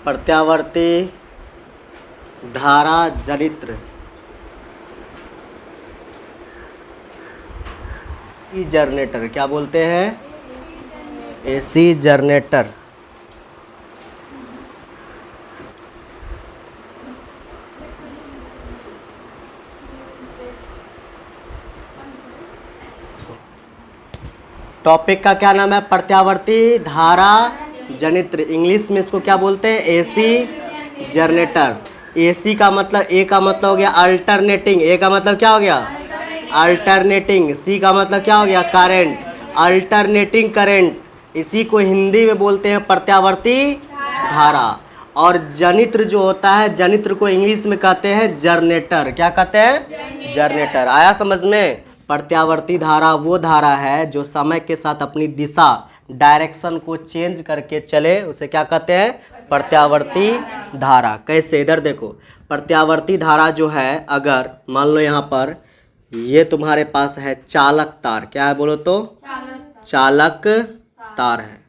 प्रत्यावर्ती धारा जनित्र जनरेटर क्या बोलते हैं? AC generator. टॉपिक का क्या नाम है? प्रत्यावर्ती धारा जनित्र। इंग्लिश में इसको क्या बोलते हैं? AC generator. एसी का मतलब, ए का मतलब हो गया अल्टरनेटिंग। ए का मतलब क्या हो गया? अल्टरनेटिंग। सी का मतलब क्या हो गया? करंट। अल्टरनेटिंग करंट, इसी को हिंदी में बोलते हैं प्रत्यावर्ती धारा। और जनित्र जो होता है, जनित्र को इंग्लिश में कहते हैं जनरेटर। क्या कहते हैं? जनरेटर। आया समझ में? प्रत्यावर्ती धारा वो धारा है जो समय के साथ अपनी दिशा, डायरेक्शन को चेंज करके चले, उसे क्या कहते हैं? प्रत्यावर्ती धारा। कैसे? इधर देखो, प्रत्यावर्ती धारा जो है, अगर मान लो यहाँ पर ये तुम्हारे पास है चालक तार। क्या है बोलो तो? चालक तार है।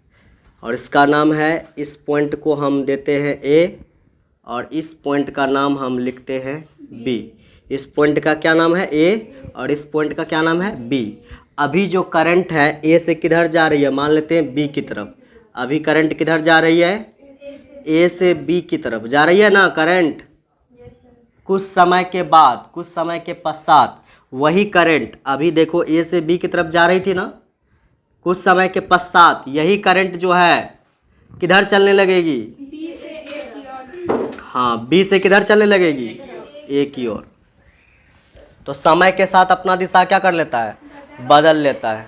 और इसका नाम है, इस पॉइंट को हम देते हैं ए, और इस पॉइंट का नाम हम लिखते हैं बी। इस पॉइंट का क्या नाम है? ए, और इस पॉइंट का क्या नाम है? बी। अभी जो करंट है ए से किधर जा रही है? मान लेते हैं बी की तरफ। अभी करंट किधर जा रही है? ए से बी की तरफ जा रही है ना करंट। कुछ समय के बाद, कुछ समय के पश्चात वही करंट, अभी देखो ए से बी की तरफ जा रही थी ना, कुछ समय के पश्चात यही करंट जो है किधर चलने लगेगी? हाँ, बी से किधर चलने लगेगी? ए की ओर। तो समय के साथ अपना दिशा क्या कर लेता है? बदल लेता है।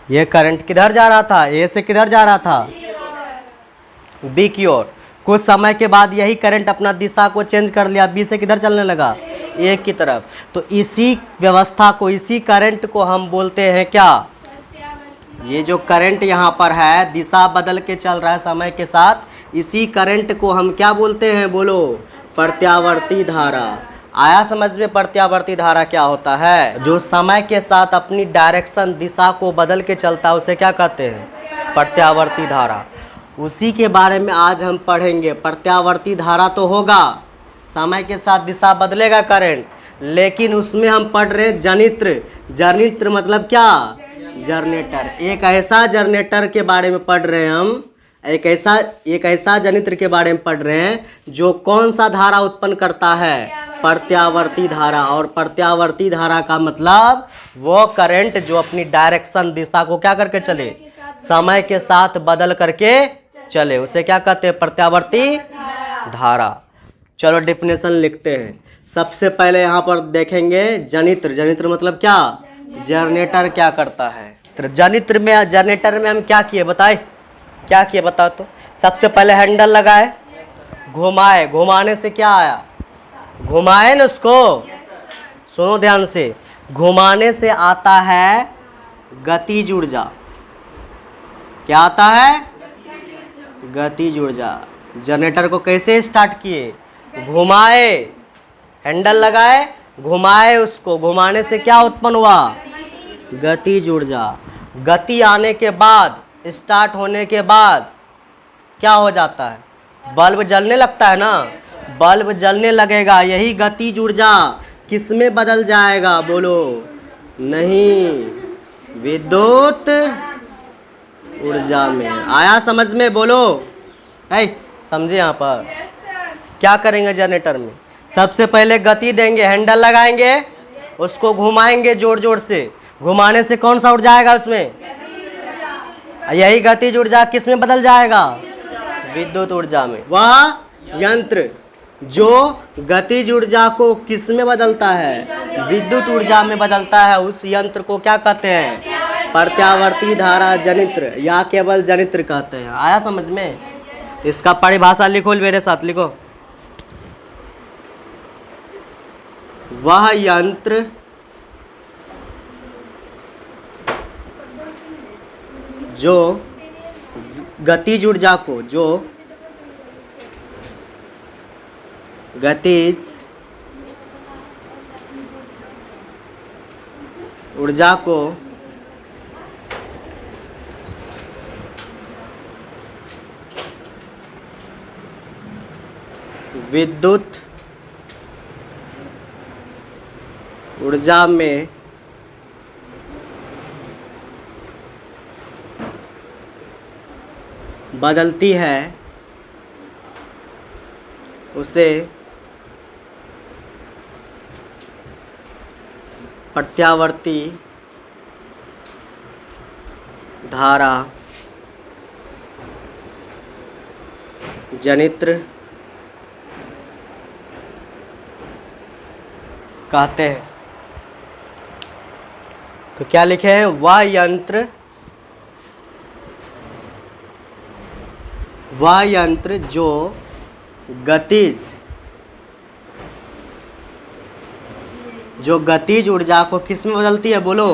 ये करंट किधर जा रहा था? ए से किधर जा रहा था? बी की ओर। कुछ समय के बाद यही करंट अपना दिशा को चेंज कर लिया, बी से किधर चलने लगा? ए की तरफ। तो इसी व्यवस्था को, इसी करंट को हम बोलते हैं क्या? ये जो करंट यहाँ पर है, दिशा बदल के चल रहा है समय के साथ, इसी करंट को हम क्या बोलते हैं? बोलो, प्रत्यावर्ती धारा। आया समझ में? प्रत्यावर्ती धारा क्या होता है? जो समय के साथ अपनी डायरेक्शन, दिशा को बदल के चलता है, उसे क्या कहते हैं? प्रत्यावर्ती धारा। उसी के बारे में आज हम पढ़ेंगे। प्रत्यावर्ती धारा तो होगा, समय के साथ दिशा बदलेगा करंट, लेकिन उसमें हम पढ़ रहे जनित्र। जनित्र मतलब क्या? जनरेटर। एक ऐसा जनरेटर के बारे में पढ़ रहे हैं हम, एक ऐसा जनित्र के बारे में पढ़ रहे हैं जो कौन सा धारा उत्पन्न करता है? प्रत्यावर्ती धारा। और प्रत्यावर्ती धारा का मतलब वो करंट जो अपनी डायरेक्शन, दिशा को क्या करके चले? समय के साथ बदल करके चले, उसे क्या कहते हैं? प्रत्यावर्ती धारा। चलो डेफिनेशन लिखते हैं। सबसे पहले यहाँ पर देखेंगे जनित्र। जनित्र मतलब क्या? जनरेटर क्या करता है? जनित्र में, जनरेटर में हम क्या किए बताए? क्या किए बताओ तो? सबसे पहले हैंडल लगाए, घुमाए। घुमाने से क्या आया? घुमाए ना उसको। सुनो ध्यान से, घुमाने से आता है गतिज ऊर्जा। क्या आता है? गतिज ऊर्जा। जनरेटर को कैसे स्टार्ट किए? घुमाए, हैंडल लगाए, घुमाए उसको। घुमाने से क्या उत्पन्न हुआ? गतिज ऊर्जा। गति आने के बाद, स्टार्ट होने के बाद क्या हो जाता है? बल्ब जलने लगता है ना। बल्ब जलने लगेगा, यही गतिज ऊर्जा किस में बदल जाएगा? बोलो। नहीं, विद्युत ऊर्जा में। आया समझ में? बोलो। है समझे? यहाँ पर क्या करेंगे जनरेटर में? सबसे पहले गति देंगे, हैंडल लगाएंगे, उसको घुमाएंगे जोर जोर से। घुमाने से कौन सा ऊर्जा आएगा उसमें? यही गतिज ऊर्जा किस में बदल जाएगा? विद्युत ऊर्जा में। वह यंत्र जो गतिज ऊर्जा को किस में बदलता है? विद्युत ऊर्जा में बदलता है, उस यंत्र को क्या कहते हैं? प्रत्यावर्ती धारा जनित्र, या केवल जनित्र कहते हैं। आया समझ में? इसका परिभाषा लिखो, मेरे साथ लिखो। वह यंत्र जो गतिज ऊर्जा को, जो गतिज ऊर्जा को विद्युत ऊर्जा में बदलती है उसे प्रत्यावर्ती धारा जनित्र कहते हैं। तो क्या लिखे हैं? वह यंत्र जो गतिज ऊर्जा को किस में बदलती है? बोलो।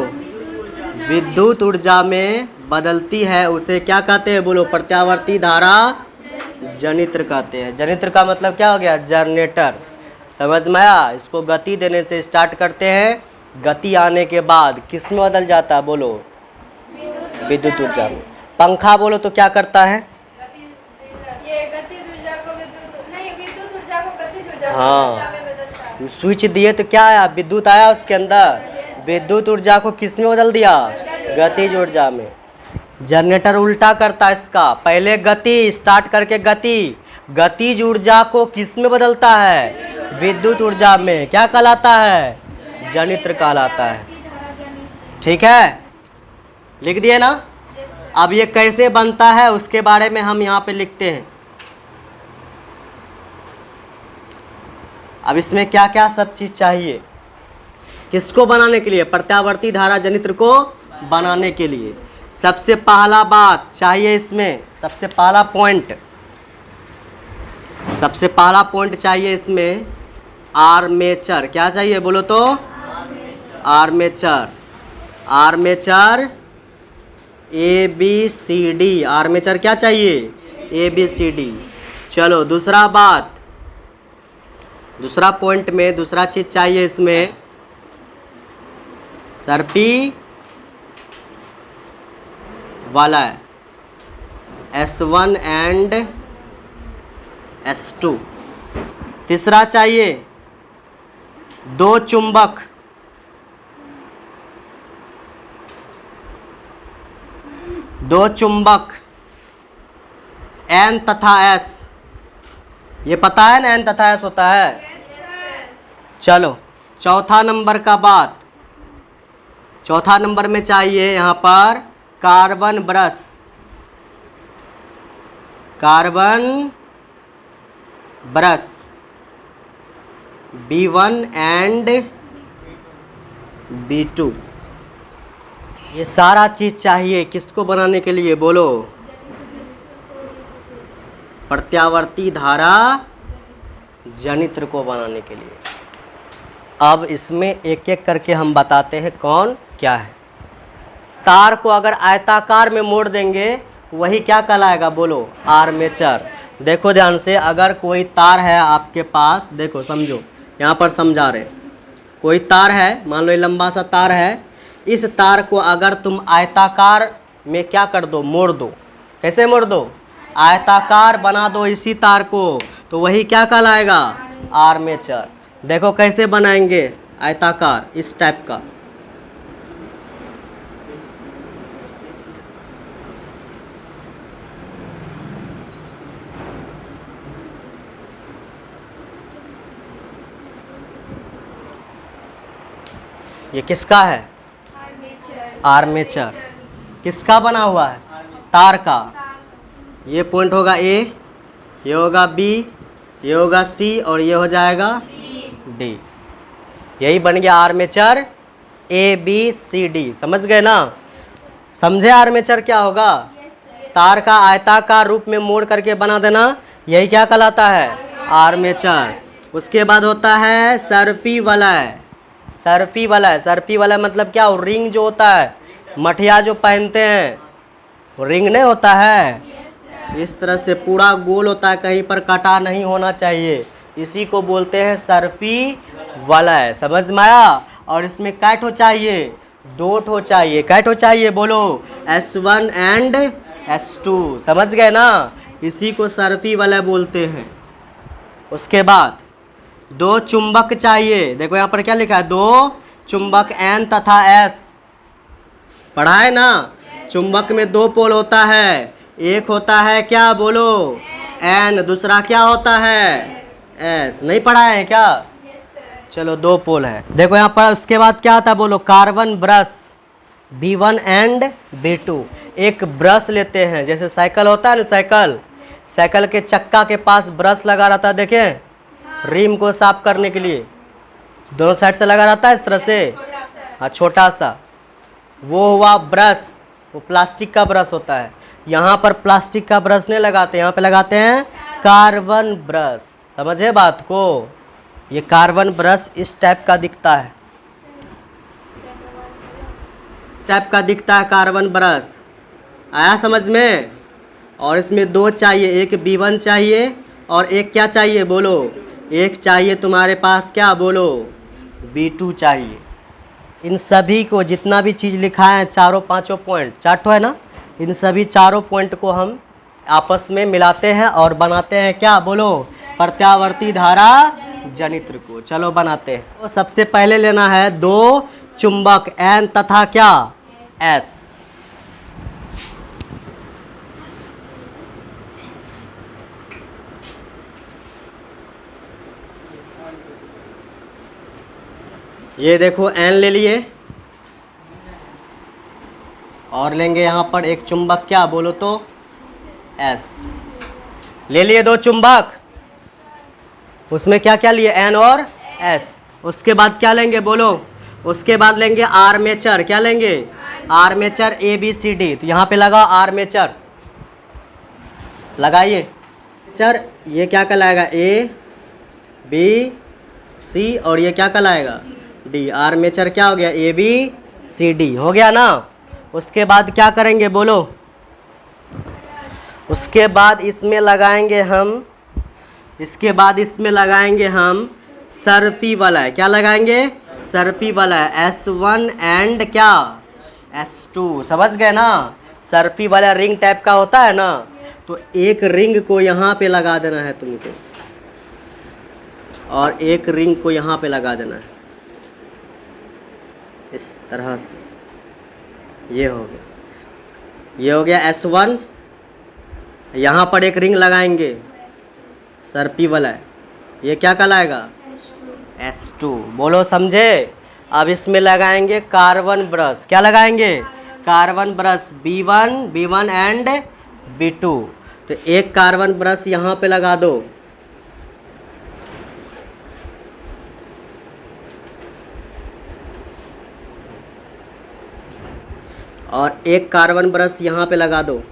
विद्युत ऊर्जा में बदलती है उसे क्या कहते हैं? बोलो। प्रत्यावर्ती धारा जनित्र कहते हैं। जनित्र का मतलब क्या हो गया? जनरेटर। समझ में आया? इसको गति देने से स्टार्ट करते हैं, गति आने के बाद किस में बदल जाता है? बोलो। विद्युत ऊर्जा में। पंखा बोलो तो क्या करता है? हाँ, स्विच दिए तो क्या आया? विद्युत आया उसके अंदर। विद्युत ऊर्जा को किस में बदल दिया? गतिज ऊर्जा में। जनरेटर उल्टा करता है इसका, पहले गति स्टार्ट करके गतिज ऊर्जा को किस में बदलता है? विद्युत ऊर्जा में। क्या कहलाता है? जनित्र कहलाता है। ठीक है, लिख दिए ना? अब ये कैसे बनता है उसके बारे में हम यहाँ पे लिखते हैं। अब इसमें क्या क्या सब चीज चाहिए किसको बनाने के लिए? प्रत्यावर्ती धारा जनित्र को बनाने के लिए सबसे पहला बात चाहिए इसमें, सबसे पहला पॉइंट चाहिए इसमें आर्मेचर। क्या चाहिए? बोलो तो। Armature ABCD। आर्मेचर क्या चाहिए? ABCD। चलो दूसरा बात, दूसरा पॉइंट में दूसरा चीज चाहिए इसमें सर्पी वाला है S1 एंड S2। तीसरा चाहिए दो चुंबक N तथा S। ये पता है ना N तथा S होता है? चलो चौथा नंबर का बात, चौथा नंबर में चाहिए यहाँ पर carbon brush B1 and B2। ये सारा चीज चाहिए किसको बनाने के लिए? बोलो। प्रत्यावर्ती धारा जनित्र को बनाने के लिए। अब इसमें एक एक करके हम बताते हैं कौन क्या है। तार को अगर आयताकार में मोड़ देंगे वही क्या कहलाएगा? बोलो। आर्मेचर। देखो ध्यान से, अगर कोई तार है आपके पास, देखो समझो, यहाँ पर समझा रहे, कोई तार है, मान लो ये लंबा सा तार है, इस तार को अगर तुम आयताकार में क्या कर दो? मोड़ दो। कैसे मोड़ दो? आयताकार बना दो इसी तार को, तो वही क्या कहलाएगा? आर्मेचर। देखो कैसे बनाएंगे आयताकार, इस टाइप का। ये किसका है? आर्मेचर। किसका बना हुआ है? तार का। ये पॉइंट होगा A, ये होगा B, ये होगा C और ये हो जाएगा D। यही बन गया आर्मेचर ABCD। समझ गए ना? समझे आर्मेचर क्या होगा? तार का आयताकार रूप में मोड़ करके बना देना, यही क्या कहलाता है? आर्मेचर। उसके बाद होता है सर्पी वाला मतलब क्या? रिंग जो होता है, मठिया जो पहनते हैं, रिंग नहीं होता है, इस तरह से पूरा गोल होता है, कहीं पर कटा नहीं होना चाहिए, इसी को बोलते हैं सर्पी वाला है। समझ में आया? और इसमें कै ठो चाहिए? 2 ठो चाहिए। कै ठो चाहिए? बोलो। S1 and S2। समझ गए ना? इसी को सर्पी वाला बोलते हैं। उसके बाद दो चुंबक चाहिए। देखो यहाँ पर क्या लिखा है, दो चुंबक N तथा S। पढ़ा है ना, चुंबक में दो पोल होता है, एक होता है क्या बोलो N, दूसरा क्या होता है S। नहीं पढ़ा है क्या? चलो दो पोल है। देखो यहाँ पर उसके बाद क्या आता है बोलो, carbon brush B1 and B2। एक ब्रश लेते हैं, जैसे साइकिल होता है ना, साइकिल के चक्का के पास ब्रश लगा रहता है, देखें रिम को साफ करने के लिए दोनों साइड से लगा रहता है इस तरह से, हाँ छोटा सा, वो हुआ ब्रश, वो प्लास्टिक का ब्रश होता है। यहाँ पर प्लास्टिक का ब्रश नहीं लगाते, यहाँ पे लगाते हैं कार्बन ब्रश। समझे बात को? ये कार्बन ब्रश इस टाइप का दिखता है, कार्बन ब्रश। आया समझ में? और इसमें दो चाहिए, एक B1 चाहिए और एक क्या चाहिए बोलो, एक चाहिए तुम्हारे पास क्या बोलो B2 चाहिए। इन सभी को जितना भी चीज़ लिखा है, चारों पांचों पॉइंट, चार्ट है ना, इन सभी चारों पॉइंट को हम आपस में मिलाते हैं और बनाते हैं क्या बोलो, प्रत्यावर्ती धारा जनित्र को। चलो बनाते हैं। तो सबसे पहले लेना है दो चुंबक N तथा क्या S। ये देखो N ले लिए, और लेंगे यहाँ पर एक चुंबक क्या बोलो तो S। ले लिए दो चुंबक, उसमें क्या क्या लिए N और S। उसके बाद क्या लेंगे बोलो, उसके बाद लेंगे आर्मेचर। क्या लेंगे? Armature ABCD। तो यहाँ पे लगा आर्मेचर, लगाइए चर। ये क्या कहलाएगा ABC, और ये क्या कहलाएगा D। आर्मेचर क्या हो गया ABCD हो गया ना। उसके बाद क्या करेंगे बोलो, उसके बाद इसमें लगाएंगे हम, सर्फी वाला है। क्या लगाएंगे? सर्फी वाला है S1 एंड क्या S2। समझ गए ना? सर्फी वाला रिंग टाइप का होता है ना, तो एक रिंग को यहाँ पे लगा देना है तुमको, और एक रिंग को यहाँ पे लगा देना है इस तरह से। ये हो गया S1। यहाँ पर एक रिंग लगाएंगे, सर्पी वाला है, ये क्या कहलाएगा S2। बोलो समझे? अब इसमें लगाएंगे कार्बन ब्रश। क्या लगाएंगे? Carbon brush B1 and B2। तो एक कार्बन ब्रश यहाँ पे लगा दो, और एक कार्बन ब्रश यहाँ पे लगा दो।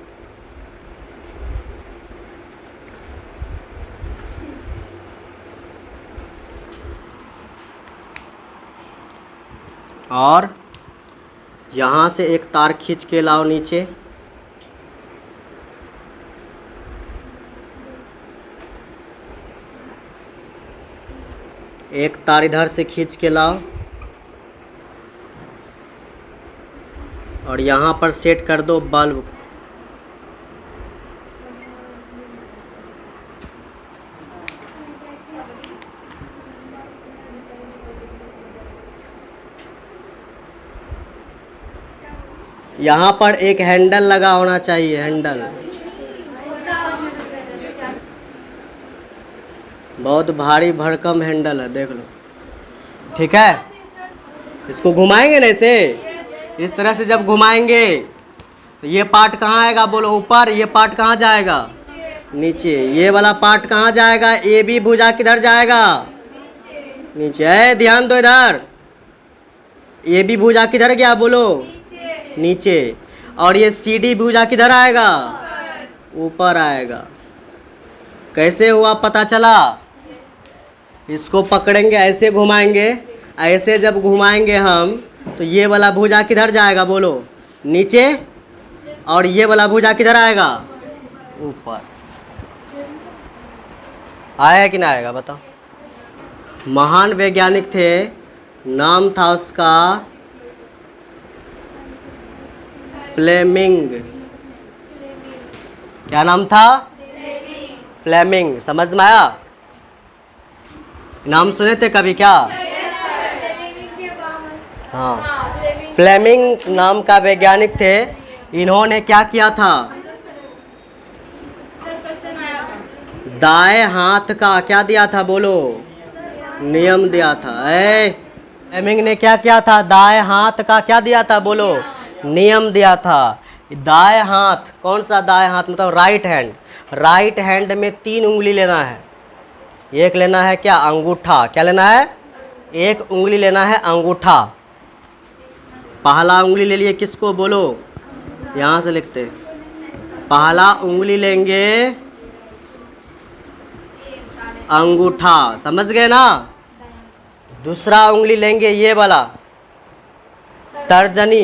और यहाँ से एक तार खींच के लाओ नीचे, एक तार इधर से खींच के लाओ, और यहाँ पर सेट कर दो बल्ब। यहाँ पर एक हैंडल लगा होना चाहिए, हैंडल। बहुत भारी भरकम हैंडल है, देख लो। ठीक है, इसको घुमाएंगे ना ऐसे, इस तरह से जब घुमाएंगे तो ये पार्ट कहाँ आएगा बोलो, ऊपर। ये पार्ट कहाँ जाएगा? नीचे। ये वाला पार्ट कहाँ जाएगा? ए बी भुजा किधर जाएगा? नीचे। है, ध्यान दो इधर। ए बी भुजा किधर गया बोलो? नीचे। और ये सी डी भुजा किधर आएगा? ऊपर आएगा। कैसे हुआ पता चला? इसको पकड़ेंगे, ऐसे घुमाएंगे, ऐसे जब घुमाएंगे हम तो ये वाला भुजा किधर जाएगा बोलो? नीचे। और ये वाला भुजा किधर आएगा? ऊपर। आया कि ना आएगा बताओ? महान वैज्ञानिक थे, नाम था उसका फ्लेमिंग। क्या नाम था? फ्लेमिंग। समझ में आया? नाम सुने थे कभी क्या? हाँ, फ्लेमिंग नाम का वैज्ञानिक थे। इन्होंने क्या किया था? दाएं हाथ का क्या दिया था बोलो? नियम दिया था। फ्लेमिंग ने क्या किया था? दाएं हाथ का क्या दिया था बोलो? नियम दिया था। दाएं हाथ, कौन सा दाएं हाथ? मतलब राइट हैंड। राइट हैंड में 3 उंगली लेना है। एक लेना है क्या? अंगूठा। क्या लेना है? एक उंगली लेना है अंगूठा। पहला उंगली ले लिए किसको बोलो? यहाँ से लिखते, पहला उंगली लेंगे अंगूठा, समझ गए ना? दूसरा उंगली लेंगे ये वाला तर्जनी।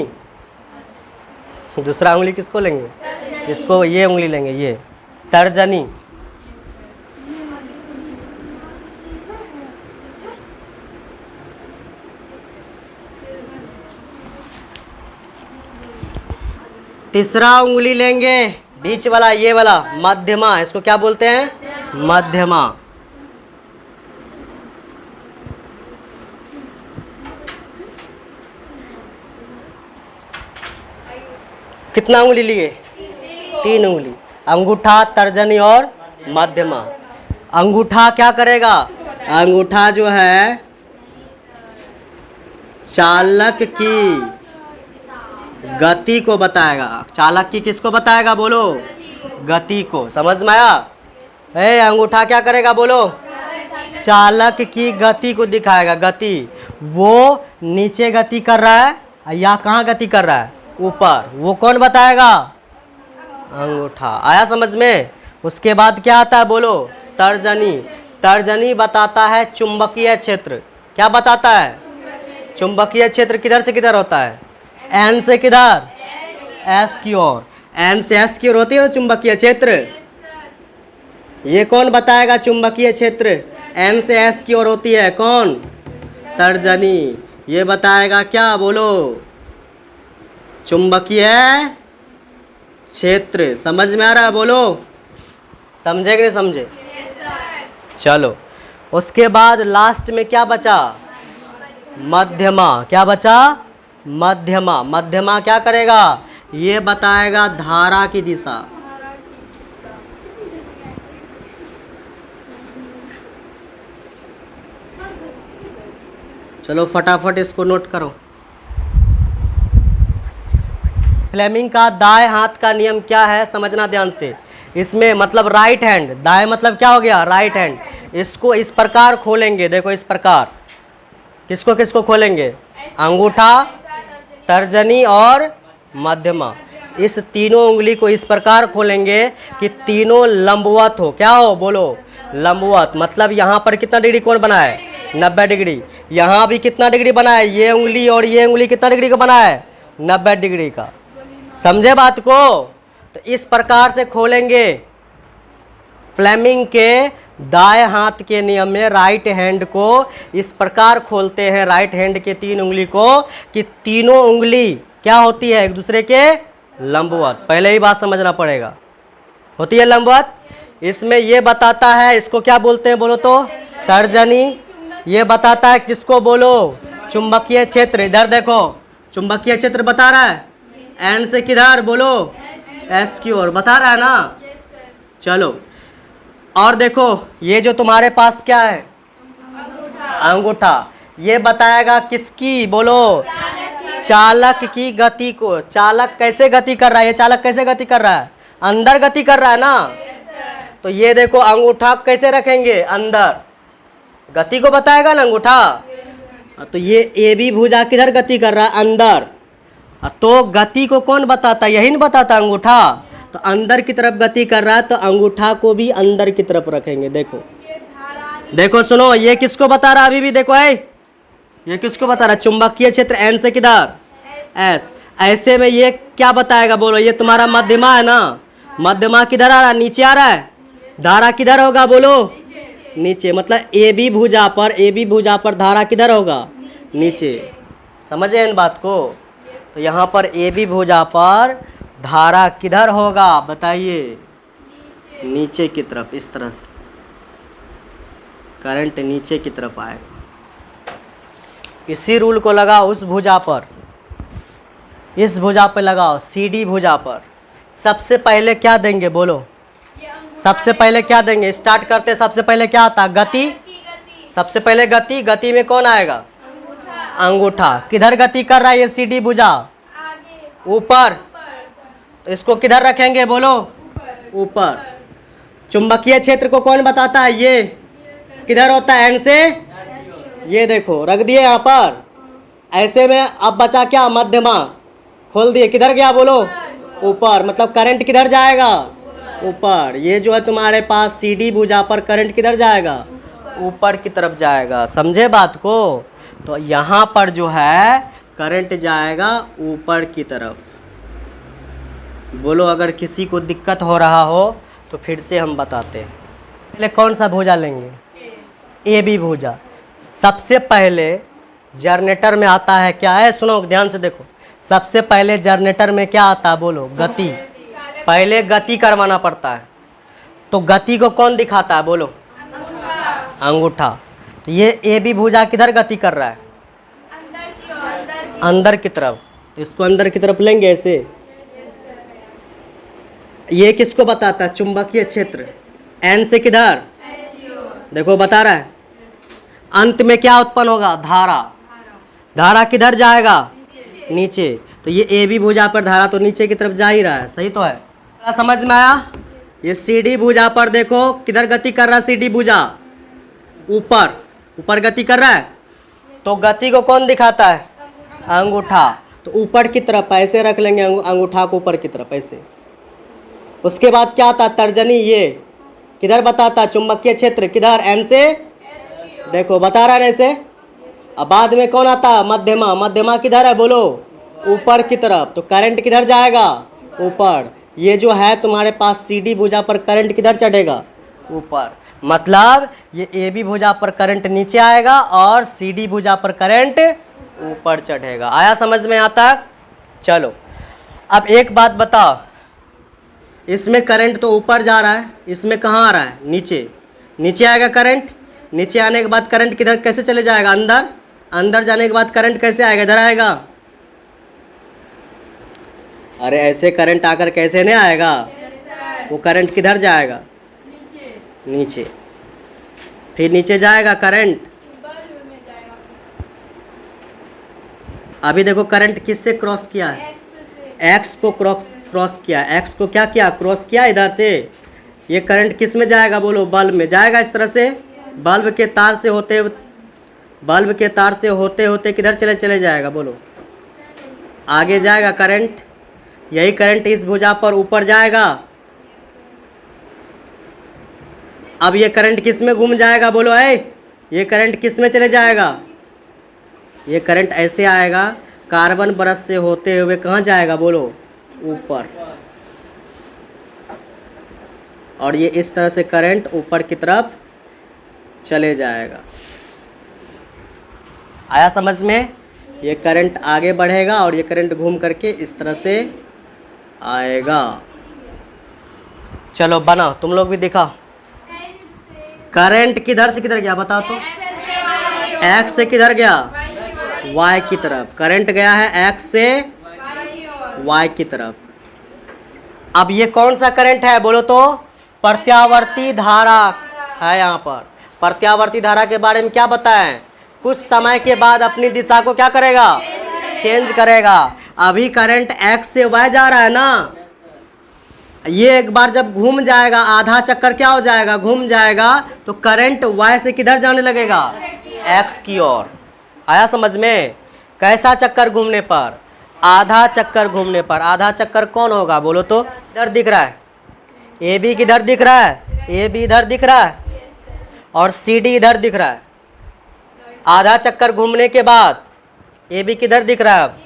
दूसरा उंगली किसको लेंगे? इसको, ये उंगली लेंगे, ये तर्जनी। तीसरा उंगली लेंगे बीच वाला, ये वाला मध्यमा। इसको क्या बोलते हैं? मध्यमा। कितना उंगली लिए? 3 उंगली, अंगूठा, तर्जनी और मध्यमा। अंगूठा क्या करेगा? अंगूठा जो है चालक की गति को बताएगा। चालक की किसको बताएगा बोलो? गति को। समझ में आया? अंगूठा क्या करेगा बोलो? चालक की गति को दिखाएगा। गति, वो नीचे गति कर रहा है या कहाँ गति कर रहा है? ऊपर। वो कौन बताएगा? अंगूठा। आया समझ में? उसके बाद क्या आता है बोलो? तर्जनी। तर्जनी बताता है चुंबकीय क्षेत्र। क्या बताता है? चुंबकीय क्षेत्र किधर से किधर होता है? एन से किधर? एस की ओर। एन से एस की ओर होती है ना चुंबकीय क्षेत्र। ये कौन बताएगा चुंबकीय क्षेत्र? एन से एस की ओर होती है। कौन? तर्जनी। ये बताएगा क्या बोलो? चुंबकीय क्षेत्र। समझ में आ रहा है बोलो? समझे कि नहीं समझे? चलो, उसके बाद लास्ट में क्या बचा? मध्यमा। क्या बचा? मध्यमा। मध्यमा क्या करेगा? ये बताएगा धारा की दिशा। चलो फटाफट इसको नोट करो। फ्लेमिंग का दाएं हाथ का नियम क्या है समझना ध्यान से। इसमें मतलब राइट हैंड, दाएं मतलब क्या हो गया? Right hand. इसको इस प्रकार खोलेंगे, देखो इस प्रकार। किसको किसको खोलेंगे? अंगूठा, तर्जनी और मध्यमा। इस तीनों उंगली को इस प्रकार खोलेंगे कि तीनों लंबवत हो। क्या हो बोलो? लंबवत। मतलब यहाँ पर कितना डिग्री कोण बना है? 90 डिग्री। यहाँ भी कितना डिग्री बना है? ये उंगली और ये उंगली कितना डिग्री का बना है? 90 डिग्री का। समझे बात को? तो इस प्रकार से खोलेंगे। फ्लेमिंग के दाएं हाथ के नियम में राइट हैंड को इस प्रकार खोलते हैं, राइट हैंड के 3 उंगली को, कि तीनों उंगली क्या होती है? एक दूसरे के लंबवत। पहले ही बात समझना पड़ेगा। होती है लंबवत। इसमें ये बताता है, इसको क्या बोलते हैं बोलो तो? तर्जनी। ये बताता है किसको बोलो? चुंबकीय क्षेत्र। इधर देखो, चुंबकीय क्षेत्र बता रहा है एन से किधर बोलो? एस की ओर बता रहा है ना। चलो, और देखो ये जो तुम्हारे पास क्या है? अंगूठा। ये बताएगा किसकी बोलो? चालक की गति को। चालक कैसे गति कर रहा है? ये चालक कैसे गति कर रहा है? अंदर गति कर रहा है ना। तो ये देखो अंगूठा कैसे रखेंगे? अंदर। गति को बताएगा ना अंगूठा। तो ये ए बी भुजा किधर गति कर रहा है? अंदर। तो गति को कौन बताता है? यही नहीं बताता अंगूठा। तो अंदर की तरफ गति कर रहा है, तो अंगूठा को भी अंदर की तरफ रखेंगे। देखो देखो सुनो, ये किसको बता रहा है? अभी भी देखो ये किसको बता रहा है? चुंबकीय क्षेत्र एन से किधर? एस। ऐसे में ये क्या बताएगा बोलो? ये तुम्हारा मध्यमा है ना। मध्यमा किधर आ रहा है? नीचे आ रहा है। धारा किधर होगा बोलो? नीचे। मतलब ए बी भुजा पर, ए बी भुजा पर धारा किधर होगा? नीचे। समझे इन बात को? तो यहाँ पर ए बी भुजा पर धारा किधर होगा बताइए? नीचे की तरफ, इस तरह से। करंट नीचे की तरफ आएगा। इसी रूल को लगाओ उस भुजा पर, इस भुजा पर लगाओ, CD भुजा पर। सबसे पहले क्या देंगे बोलो? सबसे पहले क्या देंगे? स्टार्ट करते सबसे पहले क्या आता है? गति। सबसे पहले गति। गति में कौन आएगा? अंगूठा। किधर गति कर रहा है ये CD भुजा? ऊपर। तो इसको किधर रखेंगे बोलो? ऊपर। चुंबकीय क्षेत्र को कौन बताता है? ये किधर होता है? एन से। ये देखो रख दिए यहाँ पर। ऐसे में अब बचा क्या? मध्यमा। खोल दिए, किधर गया बोलो? ऊपर। मतलब करंट किधर जाएगा? ऊपर। ये जो है तुम्हारे पास CD भुजा पर करंट किधर जाएगा? ऊपर की तरफ जाएगा। समझे बात को? तो यहाँ पर जो है करंट जाएगा ऊपर की तरफ। बोलो अगर किसी को दिक्कत हो रहा हो तो फिर से हम बताते हैं। पहले कौन सा भुजा लेंगे? AB भुजा। सबसे पहले जनरेटर में आता है क्या है? सुनो ध्यान से देखो। सबसे पहले जनरेटर में क्या आता है बोलो? गति। पहले गति करवाना पड़ता है। तो गति को कौन दिखाता है बोलो? अंगूठा। तो ये AB भुजा किधर गति कर रहा है? अंदर की तरफ। तो इसको अंदर की तरफ लेंगे ऐसे। ये किसको बताता है? चुंबकीय क्षेत्र। N से किधर? देखो बता रहा है। अंत में क्या उत्पन्न होगा? धारा। धारा किधर जाएगा? नीचे। तो ये AB भुजा पर धारा तो नीचे की तरफ जा ही रहा है। सही तो है? क्या समझ में आया? ये CD भुजा पर देखो किधर गति कर रहा है? CD भुजा ऊपर। ऊपर गति कर रहा है। तो गति को कौन दिखाता है? अंगूठा। तो ऊपर की तरफ ऐसे रख लेंगे अंगूठा को ऊपर की तरफ ऐसे। उसके बाद क्या आता है? तर्जनी। ये किधर बताता है? चुंबकीय क्षेत्र किधर? N से। देखो बता रहा है ऐसे। अब बाद में कौन आता है? मध्यमा। मध्यमा किधर है बोलो? ऊपर की तरफ। तो करंट किधर जाएगा? ऊपर। ये जो है तुम्हारे पास CD भुजा पर करंट किधर चढ़ेगा? ऊपर। मतलब ये AB भुजा पर करंट नीचे आएगा और CD भुजा पर करंट ऊपर चढ़ेगा। आया समझ में? यहाँ तक? चलो अब एक बात बताओ, इसमें करंट तो ऊपर जा रहा है, इसमें कहाँ आ रहा है? नीचे। नीचे आएगा करंट। नीचे आने के बाद करंट किधर कैसे चले जाएगा? अंदर। अंदर जाने के बाद करंट कैसे आएगा? इधर आएगा। अरे ऐसे करंट आकर कैसे नहीं आएगा? वो करंट किधर जाएगा? नीचे। फिर नीचे जाएगा करंट। अभी देखो करंट किससे क्रॉस किया है? X को क्रॉस किया। X को क्या किया? क्रॉस किया इधर से। ये करंट किस में जाएगा बोलो? बल्ब में जाएगा इस तरह से। बल्ब के तार से होते होते किधर चले जाएगा बोलो? आगे जाएगा करंट। यही करंट इस भुजा पर ऊपर जाएगा। अब ये करंट किस में घूम जाएगा बोलो? ये करंट किस में चले जाएगा? ये करंट ऐसे आएगा कार्बन ब्रश से होते हुए कहाँ जाएगा बोलो? ऊपर। और ये इस तरह से करंट ऊपर की तरफ चले जाएगा। आया समझ में? ये करंट आगे बढ़ेगा और ये करंट घूम करके इस तरह से आएगा। चलो बनाओ, तुम लोग भी दिखाओ। करंट किधर से किधर गया बताओ तो? X से किधर गया? Y की तरफ। करंट गया है X से Y की तरफ। अब ये कौन सा करंट है बोलो तो? प्रत्यावर्ती धारा है। यहाँ पर प्रत्यावर्ती धारा के बारे में क्या बताएं? कुछ समय के बाद अपनी दिशा को क्या करेगा? चेंज करेगा। अभी करंट X से Y जा रहा है ना, ये एक बार जब घूम जाएगा, आधा चक्कर क्या हो जाएगा? घूम जाएगा। तो करंट Y से किधर जाने लगेगा? X की ओर। आया समझ में? कैसा चक्कर घूमने पर? आधा चक्कर घूमने पर। आधा चक्कर कौन होगा बोलो तो? इधर दिख रहा है AB किधर दिख रहा है? AB इधर दिख रहा है और CD इधर दिख रहा है। आधा चक्कर घूमने के बाद AB किधर दिख रहा है? अब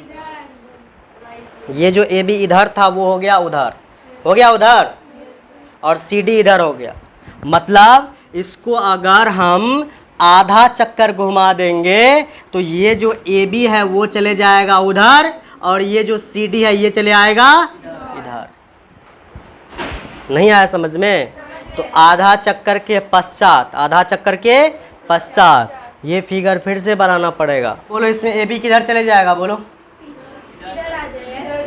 ये जो AB इधर था वो हो गया उधर, हो गया उधर, और CD इधर हो गया। मतलब इसको अगर हम आधा चक्कर घुमा देंगे तो ये जो AB है वो चले जाएगा उधर और ये जो CD है ये चले आएगा इधर। नहीं आया समझ में? तो आधा चक्कर के पश्चात, आधा चक्कर के पश्चात। ये फिगर फिर से बनाना पड़ेगा। बोलो इसमें ए बी किधर चले जाएगा, बोलो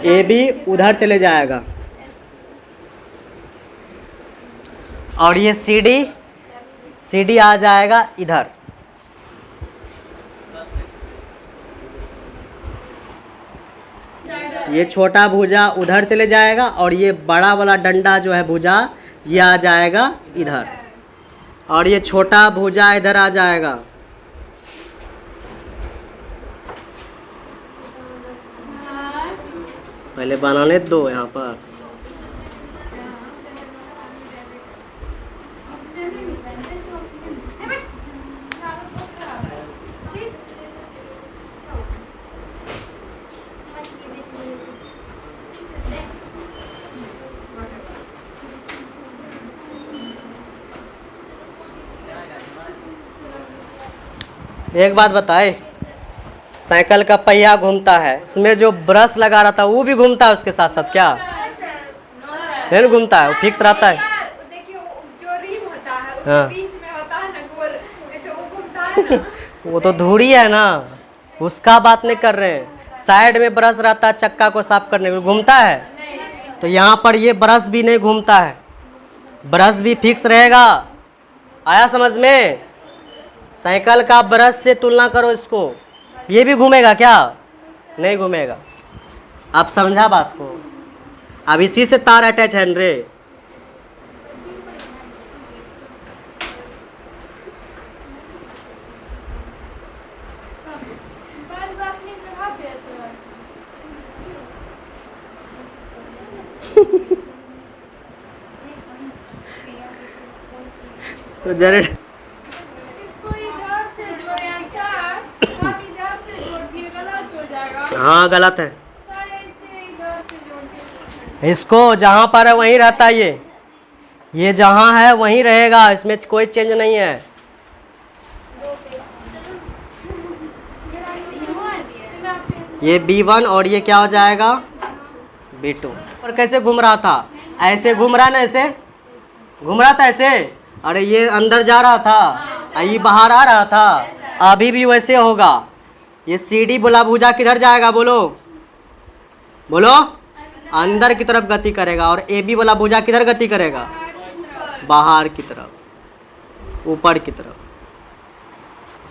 ए बी उधर चले जाएगा। और ये सी डी आ जाएगा इधर। ये छोटा भुजा उधर चले जाएगा और ये बड़ा वाला डंडा जो है भुजा ये आ जाएगा इधर। और ये छोटा भुजा इधर आ जाएगा। पहले बनाने दो यहाँ पर। एक बात बताए, साइकिल का पहिया घूमता है, इसमें जो ब्रश लगा रहा था वो भी घूमता है उसके साथ साथ, क्या नहीं घूमता है? वो फिक्स रहता है। हाँ वो तो धूड़ी है ना, उसका बात नहीं कर रहे हैं। साइड में ब्रश रहता है चक्का को साफ करने में, घूमता है। तो यहाँ पर ये ब्रश भी नहीं घूमता है, ब्रश भी फिक्स रहेगा। आया समझ में? साइकिल का ब्रश से तुलना करो इसको, ये भी घूमेगा क्या? नहीं घूमेगा। आप समझा बात को? अब इसी से तार अटैच है रे। तो जरे हाँ गलत है। इसको जहाँ पर है वहीं रहता है, ये जहाँ है वहीं रहेगा, इसमें कोई चेंज नहीं है। ये B1 और ये क्या हो जाएगा B2। और कैसे घूम रहा था? ऐसे घूम रहा ना, ऐसे घूम रहा था ऐसे। अरे ये अंदर जा रहा था, ये बाहर आ रहा था। अभी भी वैसे होगा। ये CD बोला भुजा किधर जाएगा, बोलो बोलो अंदर की तरफ गति करेगा। और AB वाला भुजा किधर गति करेगा? बाहर की तरफ, ऊपर की तरफ।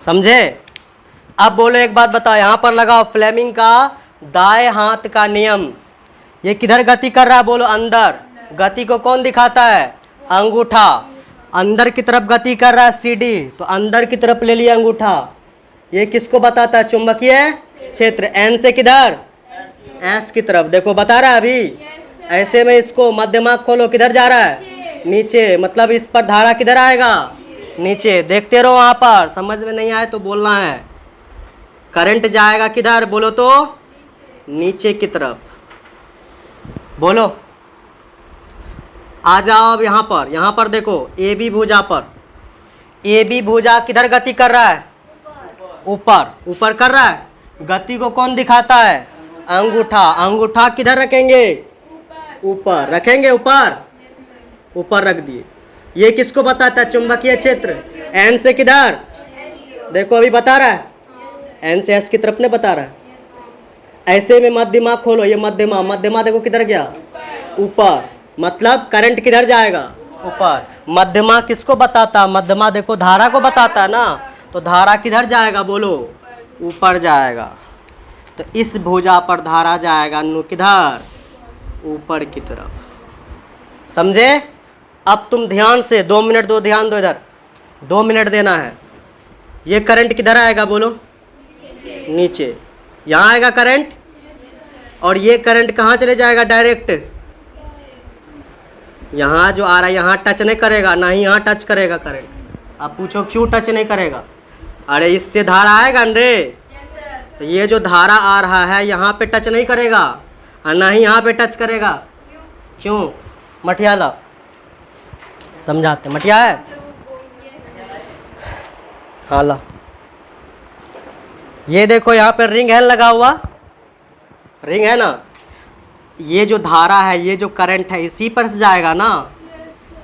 समझे? अब बोलो एक बात बताओ, यहाँ पर लगाओ फ्लेमिंग का दाएं हाथ का नियम। ये किधर गति कर रहा है, बोलो अंदर। गति को कौन दिखाता है? अंगूठा। अंदर की तरफ गति कर रहा है CD, तो अंदर की तरफ ले लिया अंगूठा। ये किसको बताता है? चुंबकीय क्षेत्र। N से किधर? S की तरफ। देखो बता रहा है अभी। ऐसे में इसको मध्यमार्ग खोलो, किधर जा रहा है? नीचे। मतलब इस पर धारा किधर आएगा? नीचे। देखते रहो वहाँ पर, समझ में नहीं आए तो बोलना है। करंट जाएगा किधर, बोलो तो नीचे की तरफ। बोलो आ जाओ अब यहाँ पर। यहाँ पर देखो AB भुजा पर, AB भुजा किधर गति कर रहा है? ऊपर। ऊपर कर रहा है। गति को कौन दिखाता है? अंगूठा। अंगूठा किधर रखेंगे? ऊपर रखेंगे। ऊपर ऊपर रख दिए। ये किसको बताता है? चुंबकीय क्षेत्र। N से किधर? देखो अभी बता रहा है, N से S की तरफ ने बता रहा है। ऐसे में मध्यमा खोलो, ये मध्यमा। मध्यमा देखो किधर गया? ऊपर। मतलब करंट किधर जाएगा? ऊपर। मध्यमा किसको बताता? मध्यमा देखो धारा को बताता है ना, तो धारा किधर जाएगा, बोलो ऊपर जाएगा। तो इस भुजा पर धारा जाएगा किधर? ऊपर की तरफ। समझे? अब तुम ध्यान से 2 मिनट दो, ध्यान दो, इधर 2 मिनट देना है। ये करंट किधर आएगा, बोलो नीचे। यहाँ आएगा करंट। और ये करंट कहाँ चले जाएगा? डायरेक्ट यहाँ जो आ रहा है, यहाँ टच नहीं करेगा, ना ही यहाँ टच करेगा करंट। अब पूछो क्यों टच नहीं करेगा? अरे इससे धारा आएगा रे। तो ये जो धारा आ रहा है यहाँ पे टच नहीं करेगा और ना ही यहाँ पे टच करेगा। क्यों? मठिया ला समझाते। मठिया है? हाँ ला। ये देखो यहाँ पे रिंग है लगा हुआ, रिंग है ना। ये जो धारा है, ये जो करंट है, इसी पर से जाएगा ना,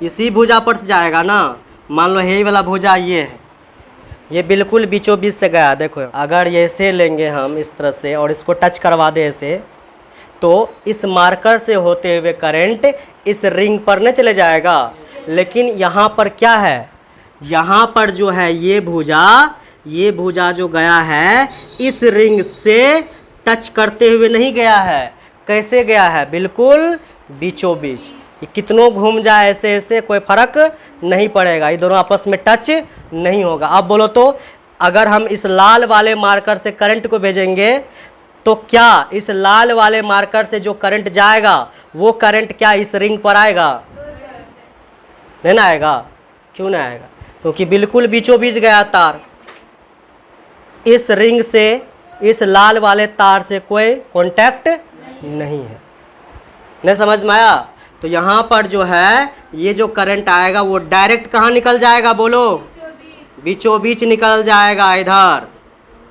इसी भुजा पर से जाएगा ना। मान लो यही वाला भुजा ये है, ये बिल्कुल बीचों बीच से गया। देखो अगर ये ऐसे लेंगे हम इस तरह से और इसको टच करवा दे ऐसे, तो इस मार्कर से होते हुए करंट इस रिंग पर नहीं चले जाएगा। लेकिन यहाँ पर क्या है, यहाँ पर जो है ये भुजा जो गया है इस रिंग से टच करते हुए नहीं गया है। कैसे गया है, बिल्कुल बीचों बीच। ये कितनों घूम जाए ऐसे ऐसे कोई फर्क नहीं पड़ेगा, ये दोनों आपस में टच नहीं होगा। अब बोलो तो अगर हम इस लाल वाले मार्कर से करंट को भेजेंगे तो क्या इस लाल वाले मार्कर से जो करंट जाएगा वो करंट क्या इस रिंग पर आएगा? नहीं ना आएगा। क्यों ना आएगा? क्योंकि बिल्कुल बीचों बीच गया तार। इस रिंग से इस लाल वाले तार से कोई कांटेक्ट नहीं है। नहीं समझ में आया? तो यहाँ पर जो है ये जो करंट आएगा वो डायरेक्ट कहाँ निकल जाएगा, बोलो? बीचों बीच निकल जाएगा इधर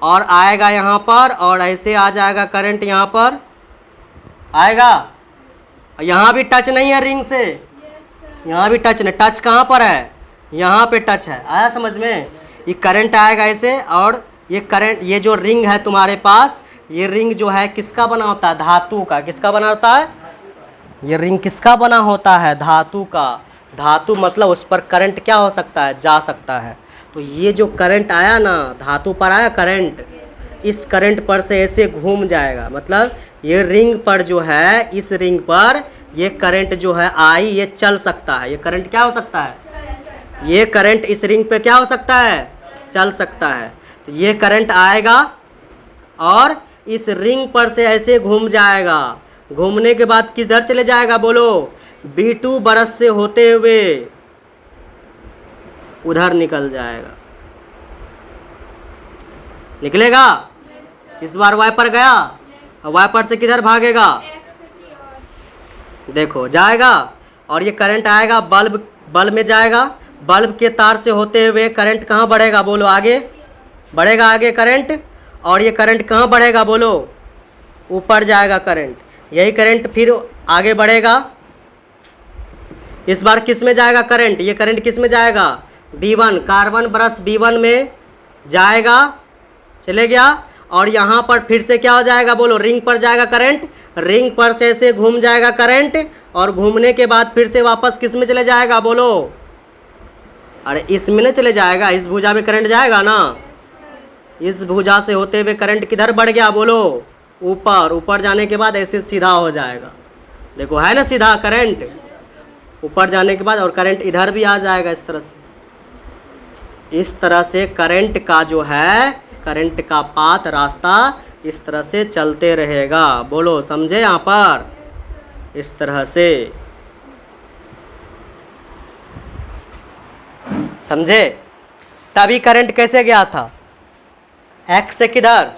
और आएगा यहाँ पर, और ऐसे आ जाएगा करंट यहाँ पर आएगा। यहाँ भी टच नहीं है रिंग से, यहाँ भी टच नहीं। टच कहाँ पर है? यहाँ पे टच है। आया समझ में? ये करंट आएगा ऐसे, और ये करंट, ये जो रिंग है तुम्हारे पास, ये रिंग जो है किसका बना होता है? धातु का। किसका बना होता है? ये रिंग किसका बना होता है? धातु का। धातु मतलब उस पर करंट क्या हो सकता है? जा सकता है। तो ये जो करंट आया ना, धातु पर आया करंट, इस करंट पर से ऐसे घूम जाएगा। मतलब ये रिंग पर जो है, इस रिंग पर ये करंट जो है आई, ये चल सकता है। ये करंट क्या हो सकता है? ये करंट इस रिंग पे क्या हो सकता है? चल सकता है। तो ये करंट आएगा और इस रिंग पर से ऐसे घूम जाएगा। घूमने के बाद किधर चले जाएगा, बोलो? B2 बरस से होते हुए उधर निकल जाएगा। निकलेगा? इस बार वाइपर गया, वाइपर से किधर भागेगा? देखो जाएगा, और ये करंट आएगा बल्ब में जाएगा। बल्ब के तार से होते हुए करंट कहाँ बढ़ेगा, बोलो? आगे बढ़ेगा, आगे करंट। और ये करंट कहाँ बढ़ेगा, बोलो? ऊपर जाएगा करंट। यही करंट फिर आगे बढ़ेगा। इस बार किस में जाएगा करंट? ये करंट किस में जाएगा? B1, कार्बन ब्रश B1 में जाएगा, चले गया। और यहाँ पर फिर से क्या हो जाएगा, बोलो? रिंग पर जाएगा करंट। रिंग पर से ऐसे घूम जाएगा करंट, और घूमने के बाद फिर से वापस किस में चले जाएगा, बोलो? अरे इसमें नहीं चले जाएगा, इस भुजा में करंट जाएगा ना। इस भुजा से होते हुए करंट किधर बढ़ गया, बोलो? ऊपर। ऊपर जाने के बाद ऐसे सीधा हो जाएगा। देखो है ना सीधा करंट, ऊपर जाने के बाद, और करंट इधर भी आ जाएगा इस तरह से। इस तरह से करंट का जो है, करंट का पाथ, रास्ता इस तरह से चलते रहेगा। बोलो समझे? यहाँ पर इस तरह से समझे? तभी करंट कैसे गया था? एक्स से किधर?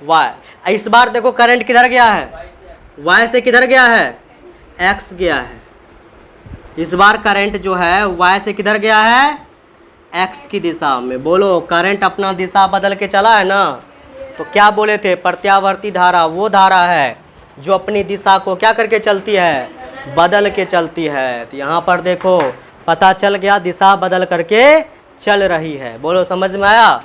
वाई। इस बार देखो करंट किधर गया है? वाई से किधर गया है? एक्स गया है। इस बार करंट जो है वाई से किधर गया है? एक्स की दिशा में। बोलो करंट अपना दिशा बदल के चला है ना। तो क्या बोले थे? प्रत्यावर्ती धारा वो धारा है जो अपनी दिशा को क्या करके चलती है? बदल के चलती है। तो यहाँ पर देखो पता चल गया, दिशा बदल करके चल रही है। बोलो समझ में आया?